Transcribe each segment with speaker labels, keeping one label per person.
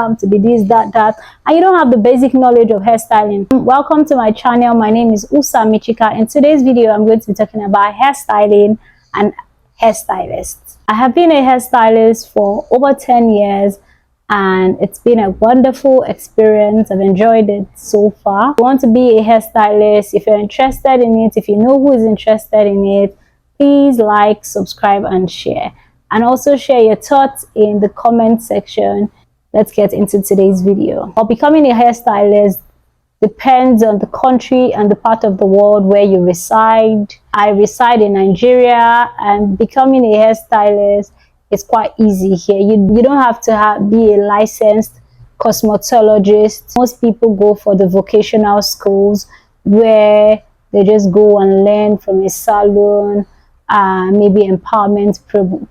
Speaker 1: to be this, that, and you don't have the basic knowledge of hairstyling. Welcome to my channel. My name is Usa Michika. In today's video, I'm going to be talking about hairstyling and hairstylists. I have been a hairstylist for over 10 years and it's been a wonderful experience. I've enjoyed it so far. If you want to be a hairstylist, if you're interested in it, if you know who is interested in it, please like, subscribe, and share. And also share your thoughts in the comment section. Let's get into today's video. Well, becoming a hairstylist depends on the country and the part of the world where you reside. I reside in Nigeria, and becoming a hairstylist is quite easy here. You don't have to be a licensed cosmetologist. Most people go for the vocational schools where they just go and learn from a salon, maybe empowerment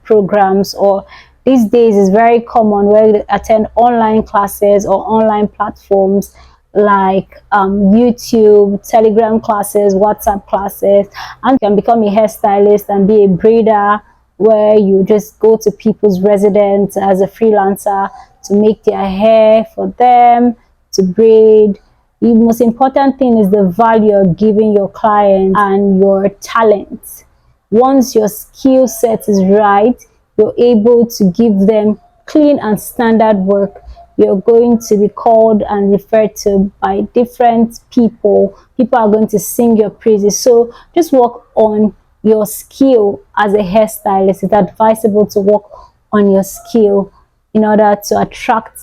Speaker 1: programs, or these days is very common where they attend online classes or online platforms like YouTube, Telegram classes, WhatsApp classes, and you can become a hairstylist and be a braider where you just go to people's residence as a freelancer to make their hair for them, to braid. The most important thing is the value you're giving your client and your talent. Once your skill set is right, you're able to give them clean and standard work. You're going to be called and referred to by different people. People are going to sing your praises. So just work on your skill as a hairstylist. It's advisable to work on your skill in order to attract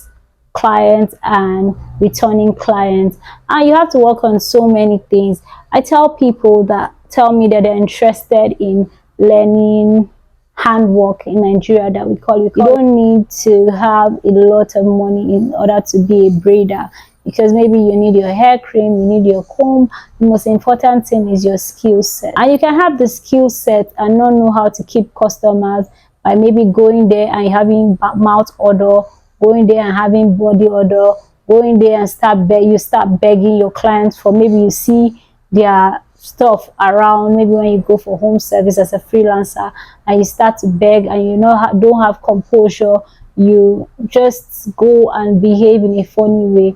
Speaker 1: clients and returning clients. And you have to work on so many things. I tell people that tell me that they're interested in learning handwork in Nigeria, that we call it. You don't need to have a lot of money in order to be a braider, because maybe you need your hair cream, you need your comb. The most important thing is your skill set. And you can have the skill set and not know how to keep customers by maybe going there and having mouth odor, going there and having body odor, going there and start begging your clients for, maybe you see their stuff around, maybe when you go for home service as a freelancer and you start to beg and you don't have composure, you just go and behave in a funny way.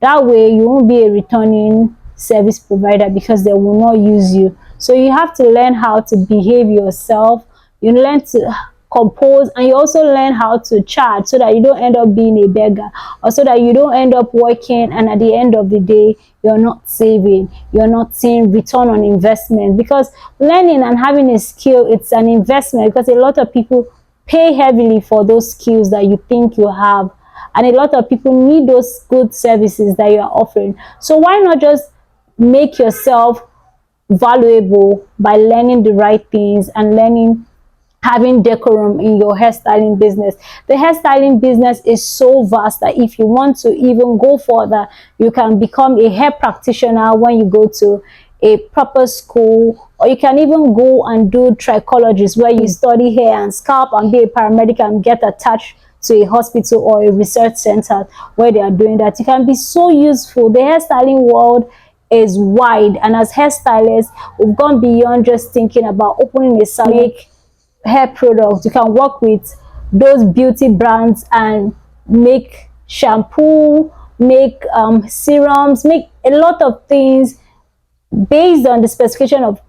Speaker 1: That way you won't be a returning service provider because they will not use you. So you have to learn how to behave yourself. You learn to compose, and you also learn how to charge so that you don't end up being a beggar, or so that you don't end up working and at the end of the day you're not saving, you're not seeing return on investment. Because learning and having a skill, it's an investment, because a lot of people pay heavily for those skills that you think you have, and a lot of people need those good services that you are offering. So why not just make yourself valuable by learning the right things and having decorum in your hairstyling business. The hairstyling business is so vast that if you want to even go further, you can become a hair practitioner when you go to a proper school, or you can even go and do trichologist, where you study hair and scalp and be a paramedic and get attached to a hospital or a research center where they are doing that. You can be so useful. The hairstyling world is wide, and as hairstylists, we've gone beyond just thinking about opening a salon, hair products. You can work with those beauty brands and make shampoo, make serums, make a lot of things based on the specification of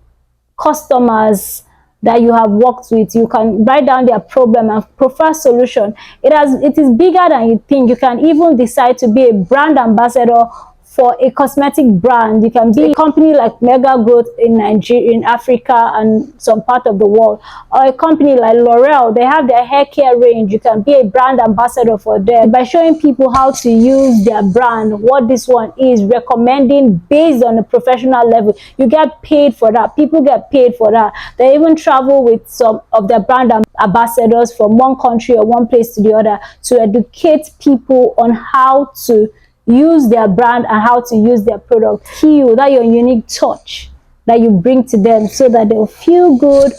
Speaker 1: customers that you have worked with. You can write down their problem and prefer solution. It is bigger than you think. You can even decide to be a brand ambassador for a cosmetic brand. You can be a company like Mega Growth in Nigeria, in Africa and some part of the world, or a company like L'Oreal. They have their hair care range. You can be a brand ambassador for them by showing people how to use their brand, what this one is, recommending based on a professional level. You get paid for that. People get paid for that. They even travel with some of their brand ambassadors from one country or one place to the other to educate people on how to use their brand and how to use their product. Feel that your unique touch that you bring to them, so that they'll feel good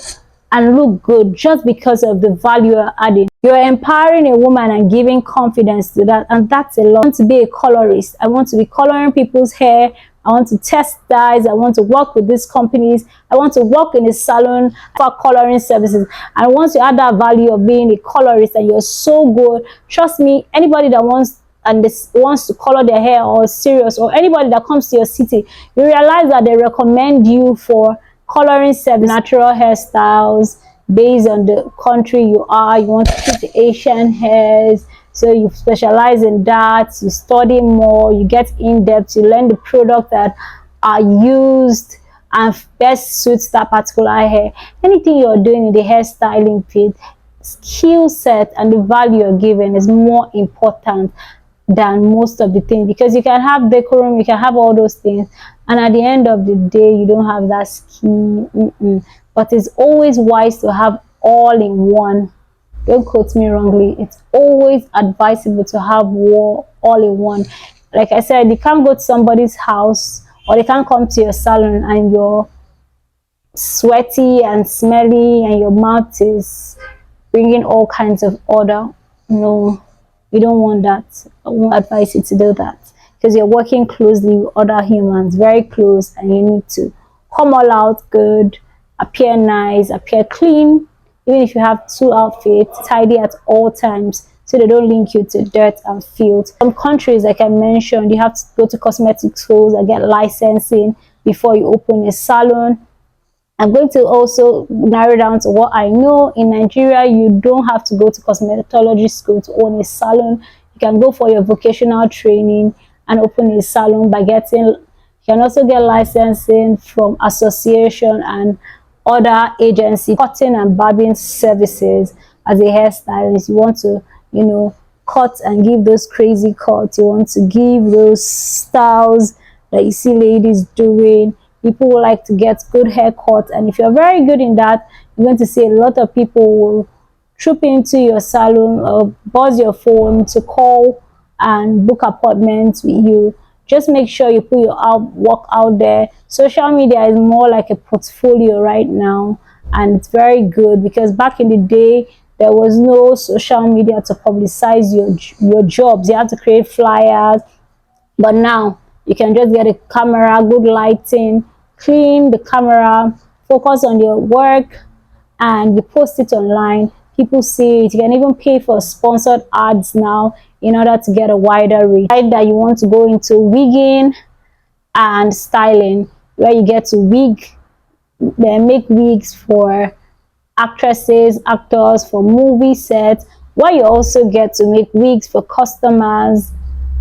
Speaker 1: and look good just because of the value you're adding. You're empowering a woman and giving confidence to that, and that's a lot. I want to be a colorist. I want to be coloring people's hair. I want to test dyes. I want to work with these companies. I want to work in a salon for coloring services. And once you add that value of being a colorist and you're so good, trust me, anybody that wants and this wants to color their hair, or serious, or anybody that comes to your city, you realize that they recommend you for coloring service, natural hairstyles based on the country you are. You want to keep the Asian hairs, so you specialize in that. You study more, you get in depth, you learn the product that are used and best suits that particular hair. Anything you're doing in the hairstyling field, skill set and the value you're given is more important than most of the things, because you can have decorum, you can have all those things, and at the end of the day you don't have that skill. But it's always wise to have all in one. Don't quote me wrongly, it's always advisable to have all in one. Like I said, you can't go to somebody's house, or they can't come to your salon and you're sweaty and smelly and your mouth is bringing all kinds of odor. No, you don't want that. I won't advise you to do that, because you're working closely with other humans, very close, and you need to come all out good, appear nice, appear clean. Even if you have two outfits, tidy at all times, so they don't link you to dirt and filth. Some countries, like I mentioned, you have to go to cosmetic schools and get licensing before you open a salon. I'm going to also narrow down to what I know. In Nigeria, you don't have to go to cosmetology school to own a salon. You can go for your vocational training and open a salon by getting, you can also get licensing from association and other agency, cutting and barbing services. As a hairstylist, you want to, you know, cut and give those crazy cuts. You want to give those styles that you see ladies doing. People will like to get good haircuts, and if you're very good in that, you're going to see a lot of people will troop into your salon or buzz your phone to call and book appointments with you. Just make sure you put your work out there. Social media is more like a portfolio right now, and it's very good, because back in the day there was no social media to publicize your jobs. You have to create flyers, but now you can just get a camera, good lighting, clean the camera, focus on your work, and you post it online. People see it. You can even pay for sponsored ads now in order to get a wider reach. That you want to go into wigging and styling, where you get to wig, then make wigs for actresses, actors, for movie sets, where you also get to make wigs for customers,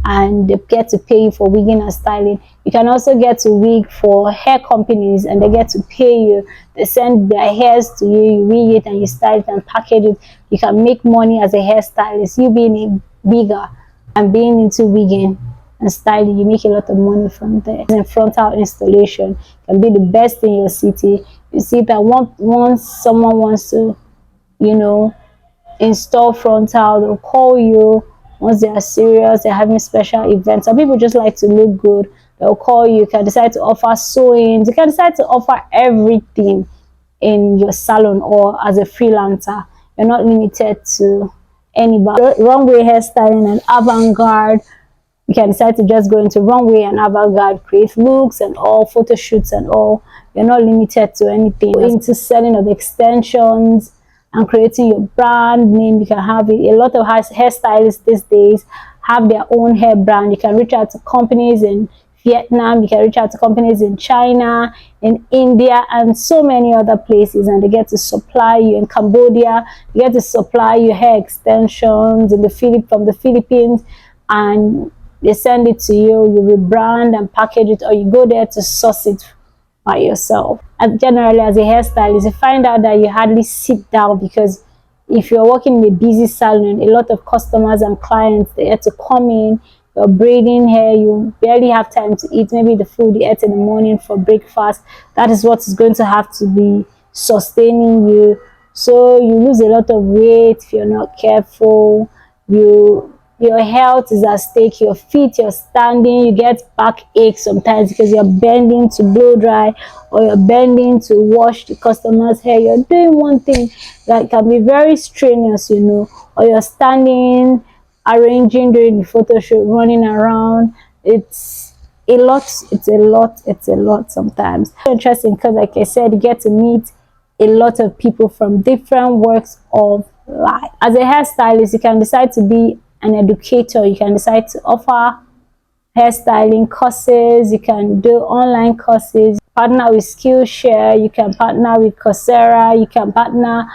Speaker 1: and they get to pay you for wigging and styling. You can also get to wig for hair companies, and they get to pay you. They send their hairs to you, you wig it and you style it and package it. You can make money as a hairstylist. You being a wigger and being into wigging and styling, you make a lot of money from there. And frontal installation can be the best in your city. You see that once someone wants to, you know, install frontal, they'll call you. Once they are serious, they're having special events. Some people just like to look good, they'll call you. You can decide to offer sewing. You can decide to offer everything in your salon or as a freelancer. You're not limited to anybody. Runway hairstyling and avant-garde, you can decide to just go into runway and avant-garde, create looks and all, photo shoots and all. You're not limited to anything. Into selling of extensions and creating your brand name. You can have it. A lot of hairstylists these days have their own hair brand. You can reach out to companies in Vietnam, you can reach out to companies in China, in India, and so many other places, and they get to supply you. In Cambodia, they get to supply you hair extensions from the Philippines, and they send it to you. You rebrand and package it, or you go there to source it by yourself. And generally, as a hairstylist, you find out that you hardly sit down, because if you're working in a busy salon, a lot of customers and clients, they have to come in. You're braiding hair, you barely have time to eat. Maybe the food you ate in the morning for breakfast, that is what is going to have to be sustaining you. So you lose a lot of weight if you're not careful. Your health is at stake. Your feet, you're standing, you get back aches sometimes because you're bending to blow dry, or you're bending to wash the customer's hair. You're doing one thing that can be very strenuous, you know, or you're standing, arranging during the photo shoot, running around. It's a lot sometimes. It's interesting because, like I said, you get to meet a lot of people from different walks of life. As a hairstylist, you can decide to be an educator. You can decide to offer hairstyling courses, you can do online courses, partner with Skillshare, you can partner with Coursera, you can partner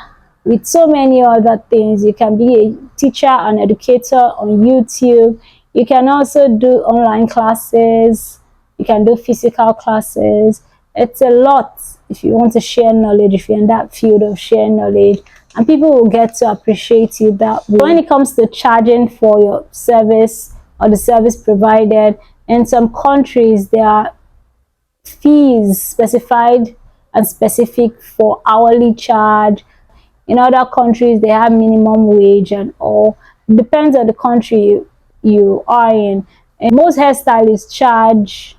Speaker 1: with so many other things. You can be a teacher and educator on YouTube. You can also do online classes, you can do physical classes. It's a lot if you want to share knowledge, if you're in that field of sharing knowledge, and people will get to appreciate you that way. When it comes to charging for your service or the service provided, in some countries there are fees specified and specific for hourly charge. In other countries they have minimum wage and all. It depends on the country you are in. And most hairstylists charge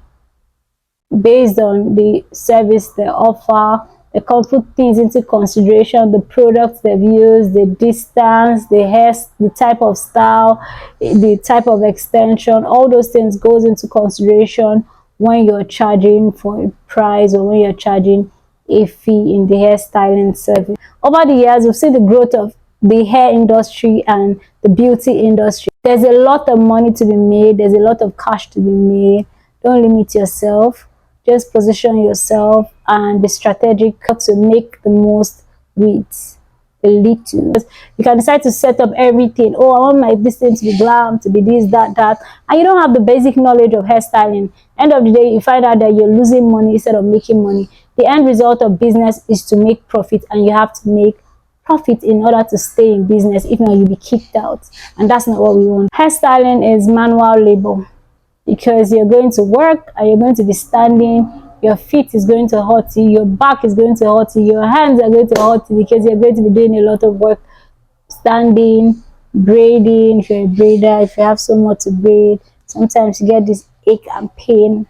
Speaker 1: based on the service they offer. They can put things into consideration: the products they've used, the distance, the hair, the type of style, the type of extension. All those things goes into consideration when you're charging for a price or when you're charging a fee in the hairstyling service. Over the years, we've seen the growth of the hair industry and the beauty industry. There's a lot of money to be made. There's a lot of cash to be made. Don't limit yourself. Just position yourself and be strategic to make the most with the little. You can decide to set up everything. Oh, I want my this thing to be glam, to be this, that, and you don't have the basic knowledge of hairstyling. End of the day, you find out that you're losing money instead of making money. The end result of business is to make profit, and you have to make profit in order to stay in business. If not, you'll be kicked out, and that's not what we want. Hairstyling is manual labor, because you're going to work and you're going to be standing. Your feet is going to hurt you, your back is going to hurt you, your hands are going to hurt you, because you're going to be doing a lot of work standing, braiding. If you're a braider, if you have so much to braid, sometimes you get this ache and pain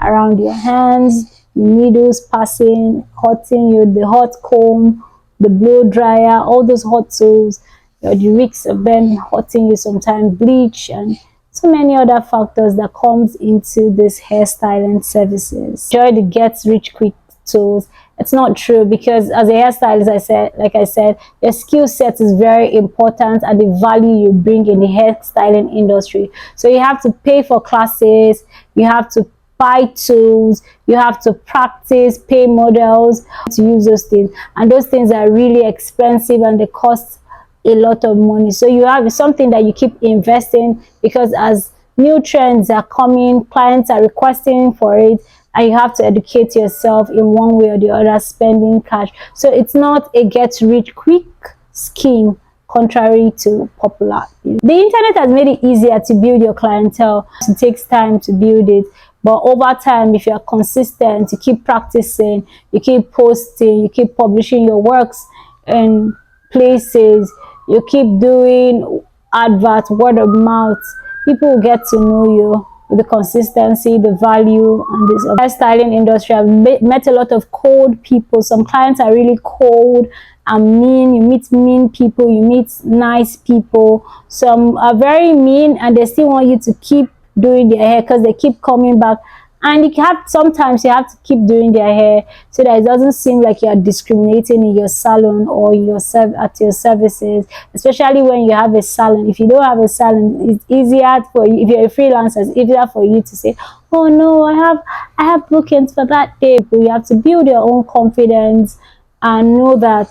Speaker 1: around your hands, the needles passing, hurting you, the hot comb, the blow dryer, all those hot tools, the risks of them hurting you, sometimes bleach, and so many other factors that comes into this hairstyling services. Enjoy the get rich quick tools. It's not true, because as a hairstylist, like I said, your skill set is very important and the value you bring in the hairstyling industry. So you have to pay for classes, you have to buy tools, you have to practice, pay models to use those things, and those things are really expensive and they cost a lot of money. So you have something that you keep investing, because as new trends are coming, clients are requesting for it, and you have to educate yourself in one way or the other, spending cash. So it's not a get rich quick scheme, contrary to popular. The internet has made it easier to build your clientele. It takes time to build it, but over time, if you're consistent, you keep practicing, you keep posting, you keep publishing your works in places, you keep doing adverts, word of mouth, people will get to know you with the consistency, the value, and this hairstyling industry. I've met a lot of cold people. Some clients are really cold and mean. You meet mean people, you meet nice people. Some are very mean and they still want you to keep doing their hair because they keep coming back. And sometimes you have to keep doing their hair so that it doesn't seem like you are discriminating in your salon or at your services, especially when you have a salon. If you don't have a salon, it's easier for you. If you're a freelancer, it's easier for you to say, oh no, I have bookings for that day. But you have to build your own confidence and know that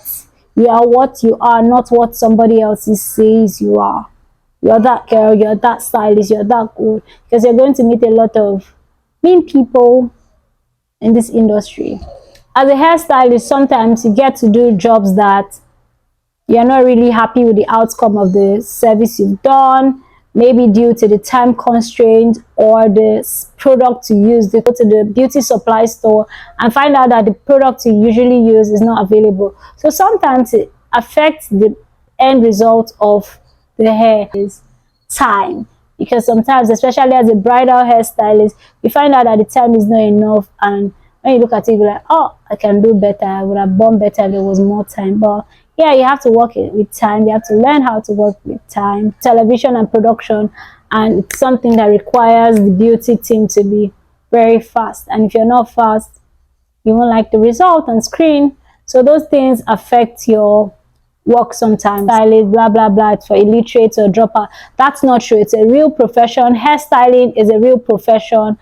Speaker 1: you are what you are, not what somebody else says you are. You're that girl, you're that stylist, you're that good, because you're going to meet a lot of mean people in this industry. As a hairstylist, sometimes you get to do jobs that you're not really happy with the outcome of the service you've done, maybe due to the time constraint or the product you use. They go to the beauty supply store and find out that the product you usually use is not available. So sometimes it affects the end result of the hair. Is time, because sometimes, especially as a bridal hairstylist, you find out that the time is not enough, and when you look at it, you're like, oh, I can do better, I would have done better if there was more time. But yeah, you have to work with time, you have to learn how to work with time. Television and production, and it's something that requires the beauty team to be very fast, and if you're not fast, you won't like the result on screen. So those things affect your work sometimes. Stylist, blah blah blah, it's for illiterates or dropout. That's not true. It's a real profession. Hairstyling is a real profession,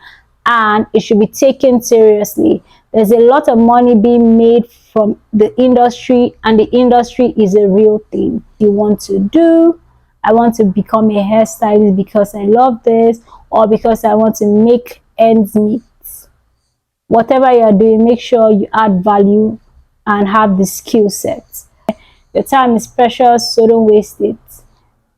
Speaker 1: and it should be taken seriously. There's a lot of money being made from the industry, and the industry is a real thing. You want to do, I want to become a hairstylist because I love this, or because I want to make ends meet. Whatever you're doing, make sure you add value and have the skill set. Your time is precious, so don't waste it.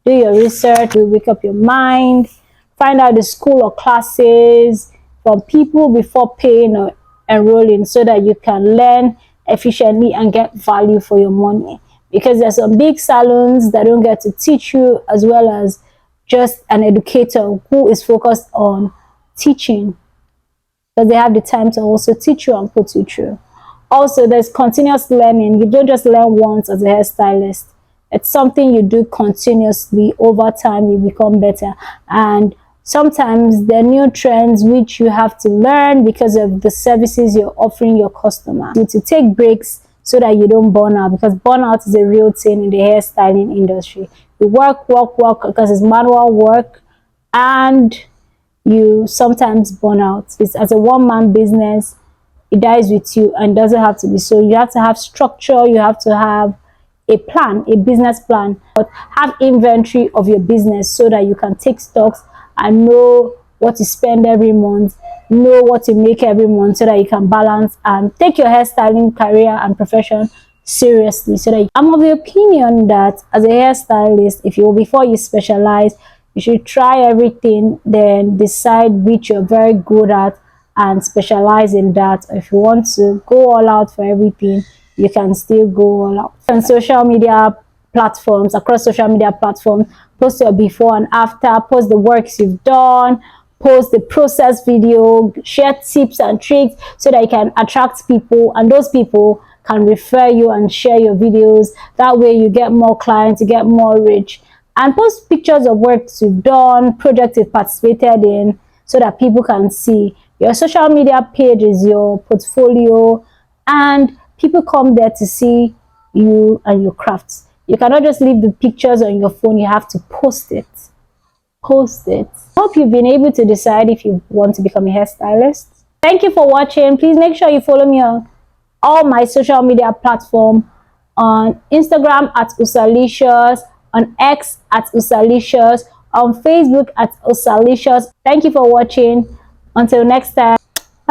Speaker 1: Do your research, wake up your mind, find out the school or classes from people before paying or enrolling, so that you can learn efficiently and get value for your money. Because there's some big salons that don't get to teach you, as well as just an educator who is focused on teaching, because they have the time to also teach you and put you through. Also, there's continuous learning. You don't just learn once as a hairstylist. It's something you do continuously. Over time, you become better. And sometimes there are new trends which you have to learn because of the services you're offering your customer. You need to take breaks so that you don't burn out, because burnout is a real thing in the hairstyling industry. You work because it's manual work, and you sometimes burn out. It's as a one-man business, it dies with you, and doesn't have to be so. You have to have structure, you have to have a plan, a business plan, but have inventory of your business so that you can take stocks and know what you spend every month, know what you make every month, so that you can balance and take your hairstyling career and profession seriously. So that I'm of the opinion that as a hairstylist, before you specialize, you should try everything, then decide which you're very good at and specialize in that. If you want to go all out for everything, you can still go all out. On social media platforms, across social media platforms, post your before and after, post the works you've done, post the process video, share tips and tricks so that you can attract people, and those people can refer you and share your videos. That way you get more clients, you get more reach. And post pictures of works you've done, projects you've participated in, so that people can see. Your social media page is your portfolio, and people come there to see you and your crafts. You cannot just leave the pictures on your phone, you have to post it. Post it. Hope you've been able to decide if you want to become a hairstylist. Thank you for watching. Please make sure you follow me on all my social media platforms, on Instagram at Usalicious, on X at Usalicious, on Facebook at Usalicious. Thank you for watching. Until next time.